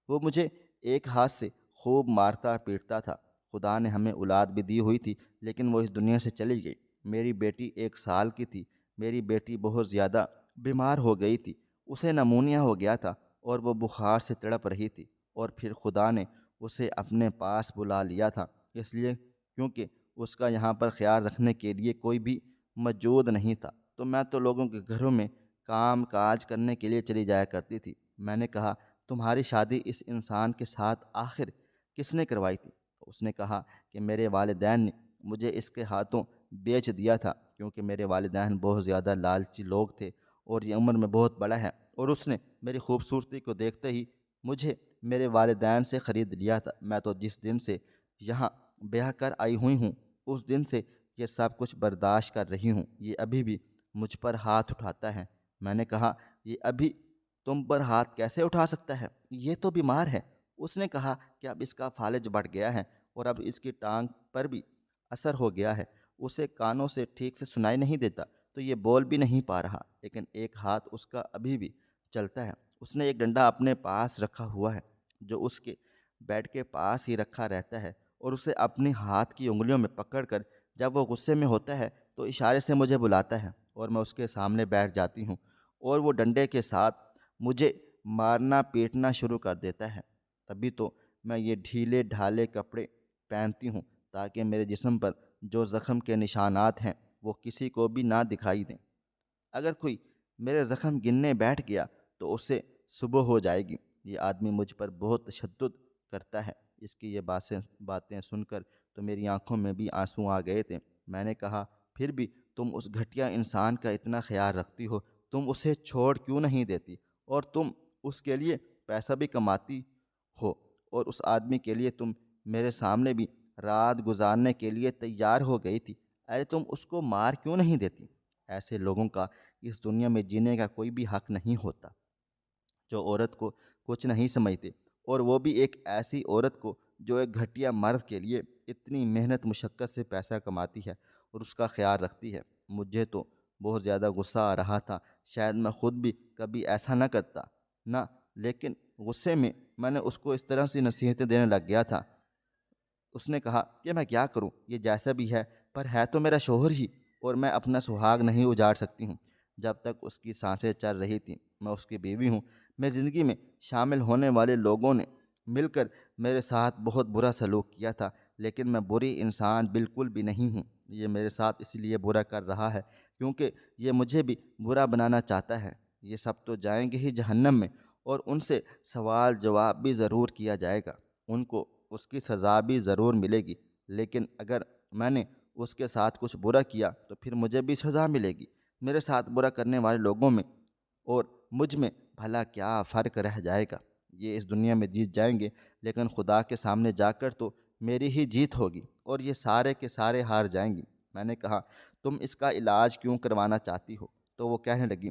وہ مجھے ایک ہاتھ سے خوب مارتا پیٹتا تھا۔ خدا نے ہمیں اولاد بھی دی ہوئی تھی، لیکن وہ اس دنیا سے چلی گئی۔ میری بیٹی 1 سال کی تھی۔ میری بیٹی بہت زیادہ بیمار ہو گئی تھی، اسے نمونیا ہو گیا تھا اور وہ بخار سے تڑپ رہی تھی، اور پھر خدا نے اسے اپنے پاس بلا لیا تھا، اس لیے کیونکہ اس کا یہاں پر خیال رکھنے کے لیے کوئی بھی موجود نہیں تھا، تو میں تو لوگوں کے گھروں میں کام کاج کرنے کے لیے چلی جایا کرتی تھی۔ میں نے کہا، تمہاری شادی اس انسان کے ساتھ آخر کس نے کروائی تھی؟ اس نے کہا کہ میرے والدین نے مجھے اس کے ہاتھوں بیچ دیا تھا، کیونکہ میرے والدین بہت زیادہ لالچی لوگ تھے اور یہ عمر میں بہت بڑا ہے، اور اس نے میری خوبصورتی کو دیکھتے ہی مجھے میرے والدین سے خرید لیا تھا۔ میں تو جس دن سے یہاں بیاہ کر آئی ہوئی ہوں اس دن سے یہ سب کچھ برداشت کر رہی ہوں۔ یہ ابھی بھی مجھ پر ہاتھ اٹھاتا ہے۔ میں نے کہا، یہ ابھی تم پر ہاتھ کیسے اٹھا سکتا ہے؟ یہ تو بیمار ہے۔ اس نے کہا کہ اب اس کا فالج بڑھ گیا ہے اور اب اس کی ٹانگ پر بھی اثر ہو گیا ہے، اسے کانوں سے ٹھیک سے سنائی نہیں دیتا، تو یہ بول بھی نہیں پا رہا، لیکن ایک ہاتھ اس کا ابھی بھی چلتا ہے۔ اس نے ایک ڈنڈا اپنے پاس رکھا ہوا ہے جو اس کے بیڈ کے پاس ہی رکھا رہتا ہے، اور اسے اپنی ہاتھ کی انگلیوں میں پکڑ کر جب وہ غصے میں ہوتا ہے تو اشارے سے مجھے بلاتا ہے، اور میں اس کے سامنے بیٹھ جاتی ہوں اور وہ ڈنڈے کے ساتھ مجھے مارنا پیٹنا شروع کر دیتا ہے۔ تبھی تو میں یہ ڈھیلے ڈھالے کپڑے پہنتی ہوں تاکہ میرے جسم پر جو زخم کے نشانات ہیں وہ کسی کو بھی نہ دکھائی دیں۔ اگر کوئی میرے زخم گننے بیٹھ گیا تو اسے صبح ہو جائے گی۔ یہ آدمی مجھ پر بہت تشدد کرتا ہے۔ اس کی یہ باتیں سن کر تو میری آنکھوں میں بھی آنسو آ گئے تھے۔ میں نے کہا، پھر بھی تم اس گھٹیا انسان کا اتنا خیال رکھتی ہو، تم اسے چھوڑ کیوں نہیں دیتی؟ اور تم اس کے لیے پیسہ بھی کماتی ہو، اور اس آدمی کے لیے تم میرے سامنے بھی رات گزارنے کے لیے تیار ہو گئی تھی۔ ارے تم اس کو مار کیوں نہیں دیتی؟ ایسے لوگوں کا اس دنیا میں جینے کا کوئی بھی حق نہیں ہوتا جو عورت کو کچھ نہیں سمجھتے، اور وہ بھی ایک ایسی عورت کو جو ایک گھٹیا مرد کے لیے اتنی محنت مشقت سے پیسہ کماتی ہے اور اس کا خیال رکھتی ہے۔ مجھے تو بہت زیادہ غصہ آ رہا تھا، شاید میں خود بھی کبھی ایسا نہ کرتا نہ، لیکن غصے میں میں نے اس کو اس طرح سے نصیحتیں دینے لگ گیا تھا۔ اس نے کہا کہ میں کیا کروں، یہ جیسا بھی ہے پر ہے تو میرا شوہر ہی، اور میں اپنا سہاگ نہیں اجاڑ سکتی ہوں۔ جب تک اس کی سانسیں چل رہی تھیں میں اس کی بیوی ہوں۔ میں زندگی میں شامل ہونے والے لوگوں نے مل کر میرے ساتھ بہت برا سلوک کیا تھا، لیکن میں بری انسان بالکل بھی نہیں ہوں۔ یہ میرے ساتھ اس لیے برا کر رہا ہے کیونکہ یہ مجھے بھی برا بنانا چاہتا ہے۔ یہ سب تو جائیں گے ہی جہنم میں، اور ان سے سوال جواب بھی ضرور کیا جائے گا، ان کو اس کی سزا بھی ضرور ملے گی۔ لیکن اگر میں نے اس کے ساتھ کچھ برا کیا تو پھر مجھے بھی سزا ملے گی۔ میرے ساتھ برا کرنے والے لوگوں میں اور مجھ میں بھلا کیا فرق رہ جائے گا؟ یہ اس دنیا میں جیت جائیں گے، لیکن خدا کے سامنے جا کر تو میری ہی جیت ہوگی، اور یہ سارے کے سارے ہار جائیں گے۔ میں نے کہا، تم اس کا علاج کیوں کروانا چاہتی ہو؟ تو وہ کہنے لگی،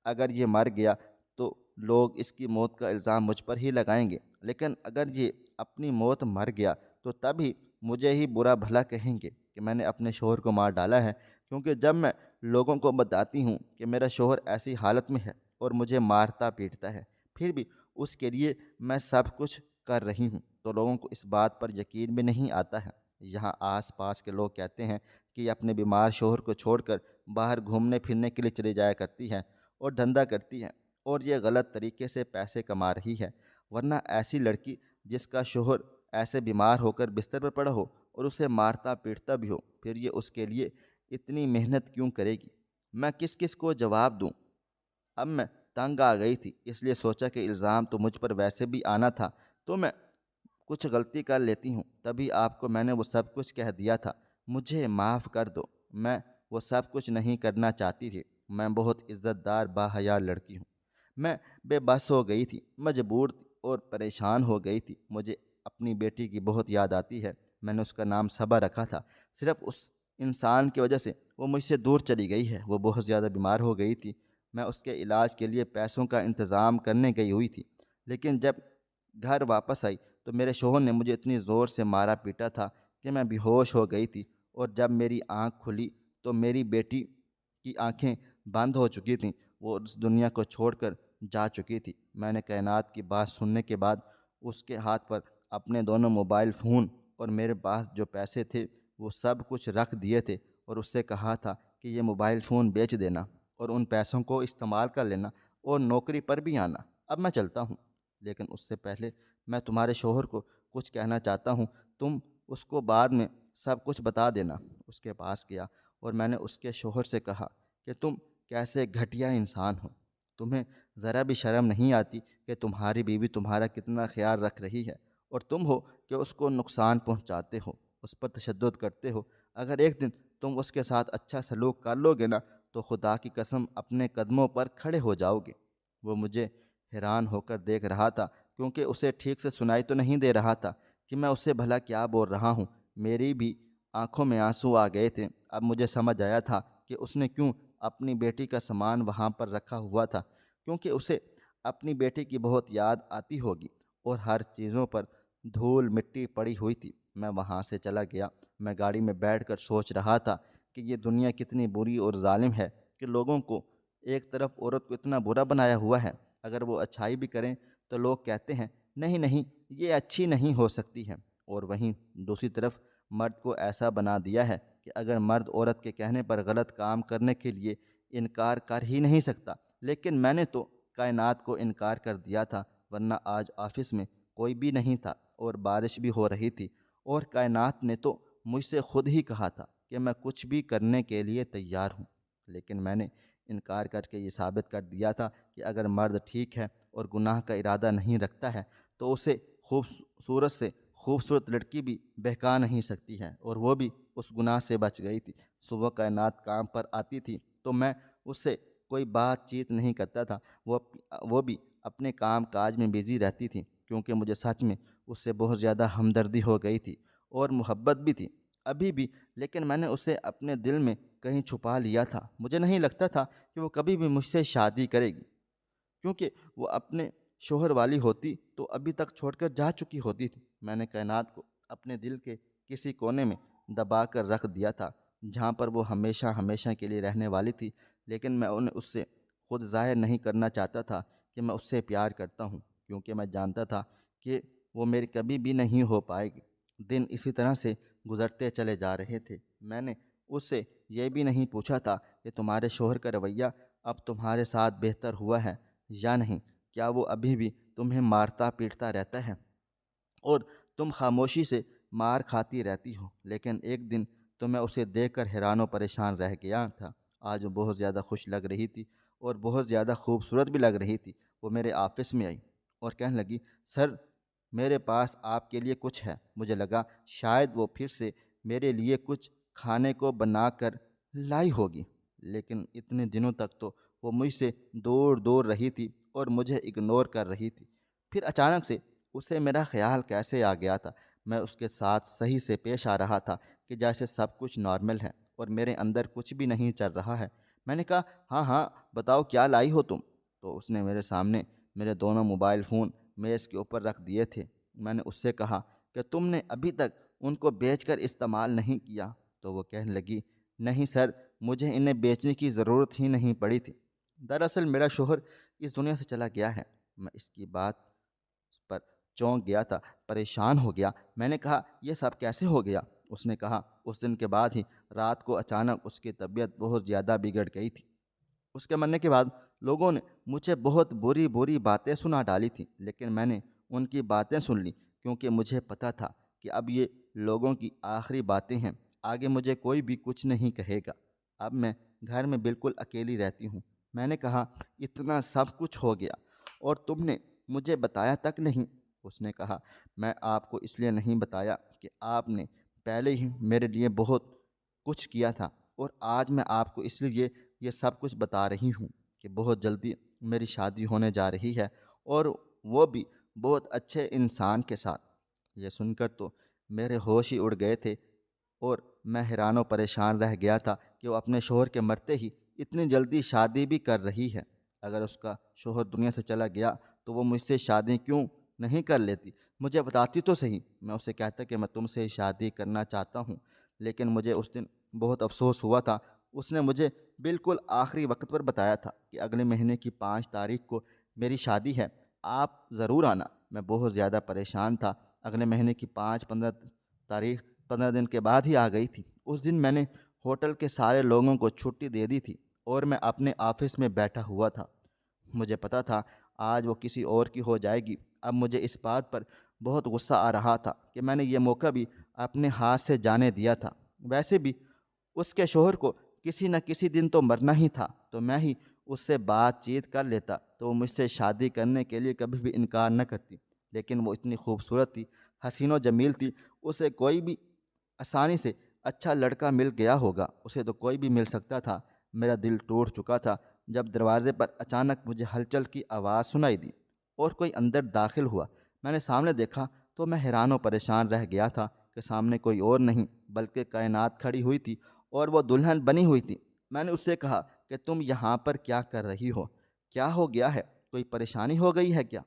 اگر یہ مر گیا تو لوگ اس کی موت کا الزام مجھ پر ہی لگائیں گے، لیکن اگر یہ اپنی موت مر گیا تو تب ہی مجھے ہی برا بھلا کہیں گے کہ میں نے اپنے شوہر کو مار ڈالا ہے، کیونکہ جب میں لوگوں کو بتاتی ہوں کہ میرا شوہر ایسی حالت میں ہے اور مجھے مارتا پیٹتا ہے، پھر بھی اس کے لیے میں سب کچھ کر رہی ہوں، تو لوگوں کو اس بات پر یقین بھی نہیں آتا ہے۔ یہاں آس پاس کے لوگ کہتے ہیں کہ یہ اپنے بیمار شوہر کو چھوڑ کر باہر گھومنے پھرنے کے لیے چلی جایا کرتی ہے اور دھندا کرتی ہے، اور یہ غلط طریقے سے پیسے کما رہی ہے، ورنہ ایسی لڑکی جس کا شوہر ایسے بیمار ہو کر بستر پر پڑا ہو اور اسے مارتا پیٹتا بھی ہو، پھر یہ اس کے لیے اتنی محنت کیوں کرے گی؟ میں کس کس کو جواب دوں؟ اب میں تنگ آ گئی تھی، اس لیے سوچا کہ الزام تو مجھ پر ویسے بھی آنا تھا، تو میں کچھ غلطی کر لیتی ہوں، تبھی آپ کو میں نے وہ سب کچھ کہہ دیا تھا۔ مجھے معاف کر دو، میں وہ سب کچھ نہیں کرنا چاہتی تھی۔ میں بہت عزت دار باحیا لڑکی ہوں۔ میں بے بس ہو گئی تھی، مجبور تھی اور پریشان ہو گئی تھی۔ مجھے اپنی بیٹی کی بہت یاد آتی ہے۔ میں نے اس کا نام صبا رکھا تھا، صرف اس انسان کی وجہ سے وہ مجھ سے دور چلی گئی ہے۔ وہ بہت زیادہ بیمار ہو گئی تھی، میں اس کے علاج کے لیے پیسوں کا انتظام کرنے گئی ہوئی تھی، لیکن جب گھر واپس آئی تو میرے شوہر نے مجھے اتنی زور سے مارا پیٹا تھا کہ میں بے ہوش ہو گئی تھی، اور جب میری آنکھ کھلی تو میری بیٹی کی آنکھیں بند ہو چکی تھیں، وہ اس دنیا کو چھوڑ کر جا چکی تھی۔ میں نے کائنات کی بات سننے کے بعد اس کے ہاتھ پر اپنے دونوں موبائل فون اور میرے پاس جو پیسے تھے وہ سب کچھ رکھ دیے تھے، اور اس سے کہا تھا کہ یہ موبائل فون بیچ دینا اور ان پیسوں کو استعمال کر لینا اور نوکری پر بھی آنا۔ اب میں چلتا ہوں، لیکن اس سے پہلے میں تمہارے شوہر کو کچھ کہنا چاہتا ہوں، تم اس کو بعد میں سب کچھ بتا دینا۔ اس کے پاس گیا اور میں نے اس کے شوہر سے کہا کہ تم کیسے گھٹیا انسان ہو، تمہیں ذرا بھی شرم نہیں آتی کہ تمہاری بیوی تمہارا کتنا خیال رکھ رہی ہے، اور تم ہو کہ اس کو نقصان پہنچاتے ہو، اس پر تشدد کرتے ہو۔ اگر ایک دن تم اس کے ساتھ اچھا سلوک کر لو گے نا تو خدا کی قسم اپنے قدموں پر کھڑے ہو جاؤ گے۔ وہ مجھے حیران ہو کر دیکھ رہا تھا، کیونکہ اسے ٹھیک سے سنائی تو نہیں دے رہا تھا کہ میں اسے بھلا کیا بول رہا ہوں۔ میری بھی آنکھوں میں آنسو آ گئے تھے۔ اب مجھے سمجھ آیا تھا کہ اس نے کیوں اپنی بیٹی کا سامان وہاں پر رکھا ہوا تھا، کیونکہ اسے اپنی بیٹی کی بہت یاد آتی ہوگی، اور ہر چیزوں پر دھول مٹی پڑی ہوئی تھی۔ میں وہاں سے چلا گیا۔ میں گاڑی میں بیٹھ کر سوچ رہا تھا کہ یہ دنیا کتنی بری اور ظالم ہے کہ لوگوں کو ایک طرف عورت کو اتنا برا بنایا ہوا ہے، اگر وہ اچھائی بھی کریں تو لوگ کہتے ہیں نہیں نہیں یہ اچھی نہیں ہو سکتی ہے، اور وہیں دوسری طرف مرد کو ایسا بنا دیا ہے کہ اگر مرد عورت کے کہنے پر غلط کام کرنے کے لیے انکار کر ہی نہیں سکتا۔ لیکن میں نے تو کائنات کو انکار کر دیا تھا، ورنہ آج آفس میں کوئی بھی نہیں تھا اور بارش بھی ہو رہی تھی، اور کائنات نے تو مجھ سے خود ہی کہا تھا کہ میں کچھ بھی کرنے کے لیے تیار ہوں، لیکن میں نے انکار کر کے یہ ثابت کر دیا تھا کہ اگر مرد ٹھیک ہے اور گناہ کا ارادہ نہیں رکھتا ہے تو اسے خوبصورت سے خوبصورت لڑکی بھی بہکا نہیں سکتی ہے، اور وہ بھی اس گناہ سے بچ گئی تھی۔ صبح کائنات کام پر آتی تھی تو میں اس سے کوئی بات چیت نہیں کرتا تھا، وہ بھی اپنے کام کاج میں بزی رہتی تھی، کیونکہ مجھے سچ میں اس سے بہت زیادہ ہمدردی ہو گئی تھی اور محبت بھی تھی ابھی بھی، لیکن میں نے اسے اپنے دل میں کہیں چھپا لیا تھا۔ مجھے نہیں لگتا تھا کہ وہ کبھی بھی مجھ سے شادی کرے گی، کیونکہ وہ اپنے شوہر والی ہوتی تو ابھی تک چھوڑ کر جا چکی ہوتی تھی۔ میں نے کائنات کو اپنے دل کے کسی کونے میں دبا کر رکھ دیا تھا، جہاں پر وہ ہمیشہ ہمیشہ کے لیے رہنے والی تھی، لیکن میں انہیں اس سے خود ظاہر نہیں کرنا چاہتا تھا کہ میں اس سے پیار کرتا ہوں، کیونکہ میں جانتا تھا کہ وہ میری کبھی بھی نہیں ہو پائے گی۔ دن اسی طرح سے گزرتے چلے جا رہے تھے۔ میں نے اس سے یہ بھی نہیں پوچھا تھا کہ تمہارے شوہر کا رویہ اب تمہارے ساتھ بہتر ہوا ہے یا نہیں، کیا وہ ابھی بھی تمہیں مارتا پیٹتا رہتا ہے، اور تم خاموشی سے مار کھاتی رہتی ہو، لیکن ایک دن تو میں اسے دیکھ کر حیران و پریشان رہ گیا تھا۔ آج وہ بہت زیادہ خوش لگ رہی تھی اور بہت زیادہ خوبصورت بھی لگ رہی تھی۔ وہ میرے آفس میں آئی اور کہنے لگی، سر میرے پاس آپ کے لیے کچھ ہے۔ مجھے لگا شاید وہ پھر سے میرے لیے کچھ کھانے کو بنا کر لائی ہوگی، لیکن اتنے دنوں تک تو وہ مجھ سے دور دور رہی تھی اور مجھے اگنور کر رہی تھی۔ پھر اچانک سے اسے میرا خیال کیسے آ گیا تھا؟ میں اس کے ساتھ صحیح سے پیش آ رہا تھا کہ جیسے سب کچھ نارمل ہے اور میرے اندر کچھ بھی نہیں چل رہا ہے۔ میں نے کہا، ہاں ہاں بتاؤ کیا لائی ہو تم؟ تو اس نے میرے سامنے میرے دونوں موبائل فون میز کے اوپر رکھ دیے تھے۔ میں نے اس سے کہا کہ تم نے ابھی تک ان کو بیچ کر استعمال نہیں کیا؟ تو وہ کہنے لگی، نہیں سر، مجھے انہیں بیچنے کی ضرورت ہی نہیں پڑی تھی۔ دراصل میرا شوہر اس دنیا سے چلا گیا ہے۔ میں اس کی بات پر چونک گیا تھا، پریشان ہو گیا۔ میں نے کہا، یہ سب کیسے ہو گیا؟ اس نے کہا، اس دن کے بعد ہی رات کو اچانک اس کی طبیعت بہت زیادہ بگڑ گئی تھی۔ اس کے مرنے کے بعد لوگوں نے مجھے بہت بری بری باتیں سنا ڈالی تھیں، لیکن میں نے ان کی باتیں سن لیں کیونکہ مجھے پتہ تھا کہ اب یہ لوگوں کی آخری باتیں ہیں، آگے مجھے کوئی بھی کچھ نہیں کہے گا۔ اب میں گھر میں بالکل اکیلی رہتی ہوں۔ میں نے کہا، اتنا سب کچھ ہو گیا اور تم نے مجھے بتایا تک نہیں؟ اس نے کہا، میں آپ کو اس لیے نہیں بتایا کہ آپ نے پہلے ہی میرے لیے بہت کچھ کیا تھا، اور آج میں آپ کو اس لیے یہ سب کچھ بتا رہی ہوں کہ بہت جلدی میری شادی ہونے جا رہی ہے، اور وہ بھی بہت اچھے انسان کے ساتھ۔ یہ سن کر تو میرے ہوش ہی اڑ گئے تھے اور میں حیران و پریشان رہ گیا تھا کہ وہ اپنے شوہر کے مرتے ہی اتنی جلدی شادی بھی کر رہی ہے۔ اگر اس کا شوہر دنیا سے چلا گیا تو وہ مجھ سے شادی کیوں نہیں کر لیتی؟ مجھے بتاتی تو صحیح۔ میں اسے کہتا کہ میں تم سے شادی کرنا چاہتا ہوں، لیکن مجھے اس دن بہت افسوس ہوا تھا۔ اس نے مجھے بالکل آخری وقت پر بتایا تھا کہ اگلے مہینے کی 5 تاریخ کو میری شادی ہے، آپ ضرور آنا۔ میں بہت زیادہ پریشان تھا۔ اگلے مہینے کی 15 تاریخ 15 دن کے بعد ہی آ گئی تھی۔ اس دن میں نے ہوٹل کے سارے لوگوں کو چھٹی دے دی تھی اور میں اپنے آفس میں بیٹھا ہوا تھا۔ مجھے پتا تھا آج وہ کسی اور کی ہو جائے گی۔ اب مجھے اس بات پر بہت غصہ آ رہا تھا کہ میں نے یہ موقع بھی اپنے ہاتھ سے جانے دیا تھا۔ ویسے بھی اس کے شوہر کو کسی نہ کسی دن تو مرنا ہی تھا، تو میں ہی اس سے بات چیت کر لیتا تو وہ مجھ سے شادی کرنے کے لیے کبھی بھی انکار نہ کرتی۔ لیکن وہ اتنی خوبصورت تھی، حسین و جمیل تھی، اسے کوئی بھی آسانی سے اچھا لڑکا مل گیا ہوگا، اسے تو کوئی بھی مل سکتا تھا۔ میرا دل ٹوٹ چکا تھا جب دروازے پر اچانک مجھے ہلچل کی آواز سنائی دی اور کوئی اندر داخل ہوا۔ میں نے سامنے دیکھا تو میں حیران و پریشان رہ گیا تھا کہ سامنے کوئی اور نہیں بلکہ کائنات کھڑی ہوئی تھی اور وہ دلہن بنی ہوئی تھی۔ میں نے اس سے کہا کہ تم یہاں پر کیا کر رہی ہو؟ کیا ہو گیا ہے؟ کوئی پریشانی ہو گئی ہے کیا؟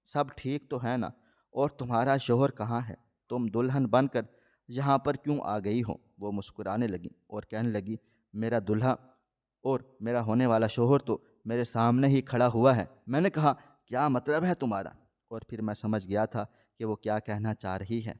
سب ٹھیک تو ہے نا؟ اور تمہارا شوہر کہاں ہے؟ تم دلہن بن کر یہاں پر کیوں آ گئی ہو؟ وہ مسکرانے لگی اور کہنے لگی، میرا دلہا اور میرا ہونے والا شوہر تو میرے سامنے ہی کھڑا ہوا ہے۔ میں نے کہا، کیا مطلب ہے تمہارا؟ اور پھر میں سمجھ گیا تھا کہ وہ کیا کہنا چاہ رہی ہے۔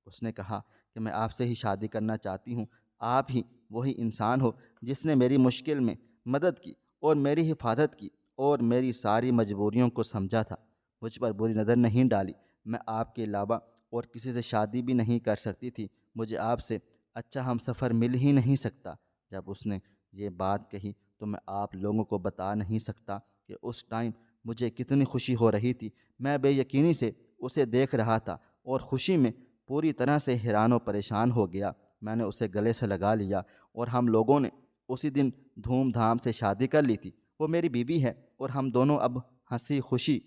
اس نے کہا کہ میں آپ سے ہی شادی کرنا چاہتی ہوں۔ آپ ہی وہی انسان ہو جس نے میری مشکل میں مدد کی اور میری حفاظت کی اور میری ساری مجبوریوں کو سمجھا تھا، مجھ پر بری نظر نہیں ڈالی۔ میں آپ کے علاوہ اور کسی سے شادی بھی نہیں کر سکتی تھی۔ مجھے آپ سے اچھا ہم سفر مل ہی نہیں سکتا۔ جب اس نے یہ بات کہی تو میں آپ لوگوں کو بتا نہیں سکتا کہ اس ٹائم مجھے کتنی خوشی ہو رہی تھی۔ میں بے یقینی سے اسے دیکھ رہا تھا اور خوشی میں پوری طرح سے حیران و پریشان ہو گیا۔ میں نے اسے گلے سے لگا لیا اور ہم لوگوں نے اسی دن دھوم دھام سے شادی کر لی تھی۔ وہ میری بیوی ہے اور ہم دونوں اب ہنسی خوشی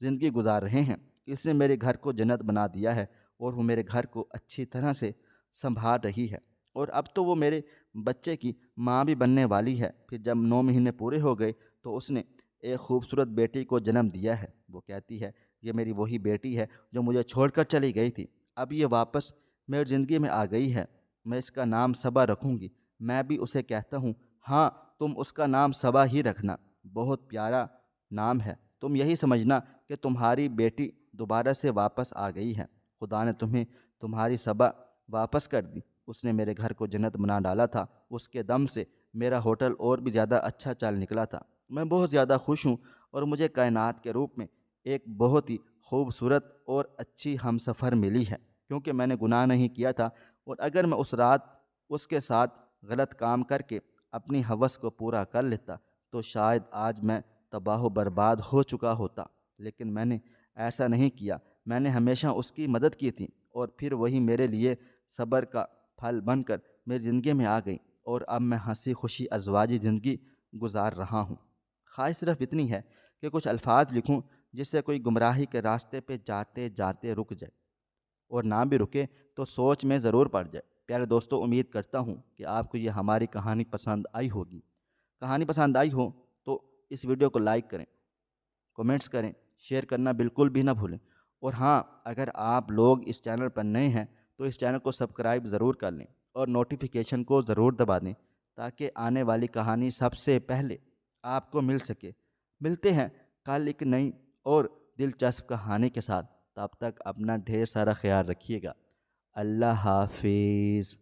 زندگی گزار رہے ہیں۔ اس نے میرے گھر کو جنت بنا دیا ہے اور وہ میرے گھر کو اچھی طرح سے سنبھال رہی ہے، اور اب تو وہ میرے بچے کی ماں بھی بننے والی ہے۔ پھر جب 9 مہینے پورے ہو گئے تو اس نے ایک خوبصورت بیٹی کو جنم دیا ہے۔ وہ کہتی ہے، یہ میری وہی بیٹی ہے جو مجھے چھوڑ کر چلی گئی تھی، اب یہ واپس میری زندگی میں آ گئی ہے۔ میں اس کا نام صبا رکھوں گی۔ میں بھی اسے کہتا ہوں، ہاں تم اس کا نام صبا ہی رکھنا، بہت پیارا نام ہے۔ تم یہی سمجھنا کہ تمہاری بیٹی دوبارہ سے واپس آ گئی ہے۔ خدا نے تمہیں تمہاری صبا واپس کر دی۔ اس نے میرے گھر کو جنت بنا ڈالا تھا۔ اس کے دم سے میرا ہوٹل اور بھی زیادہ اچھا چل نکلا تھا۔ میں بہت زیادہ خوش ہوں اور مجھے کائنات کے روپ میں ایک بہت ہی خوبصورت اور اچھی ہم سفر ملی ہے، کیونکہ میں نے گناہ نہیں کیا تھا، اور اگر میں اس رات اس کے ساتھ غلط کام کر کے اپنی ہوس کو پورا کر لیتا تو شاید آج میں تباہ و برباد ہو چکا ہوتا، لیکن میں نے ایسا نہیں کیا۔ میں نے ہمیشہ اس کی مدد کی تھی، اور پھر وہی میرے لیے صبر کا پھل بن کر میری زندگی میں آ گئی، اور اب میں ہنسی خوشی ازواجی زندگی گزار رہا ہوں۔ خواہش صرف اتنی ہے کہ کچھ الفاظ لکھوں جس سے کوئی گمراہی کے راستے پہ جاتے جاتے رک جائے، اور نہ بھی رکے تو سوچ میں ضرور پڑ جائے۔ پیارے دوستو، امید کرتا ہوں کہ آپ کو یہ ہماری کہانی پسند آئی ہوگی۔ کہانی پسند آئی ہو تو اس ویڈیو کو لائک کریں، کومنٹس کریں، شیئر کرنا بالکل بھی نہ بھولیں، اور ہاں، اگر آپ لوگ اس چینل پر نئے ہیں تو اس چینل کو سبسکرائب ضرور کر لیں اور نوٹیفیکیشن کو ضرور دبا دیں تاکہ آنے والی کہانی سب سے پہلے آپ کو مل سکے۔ ملتے ہیں کل ایک نئی اور دلچسپ کہانی کے ساتھ، تب تک اپنا ڈھیر سارا خیال رکھیے گا۔ اللہ حافظ۔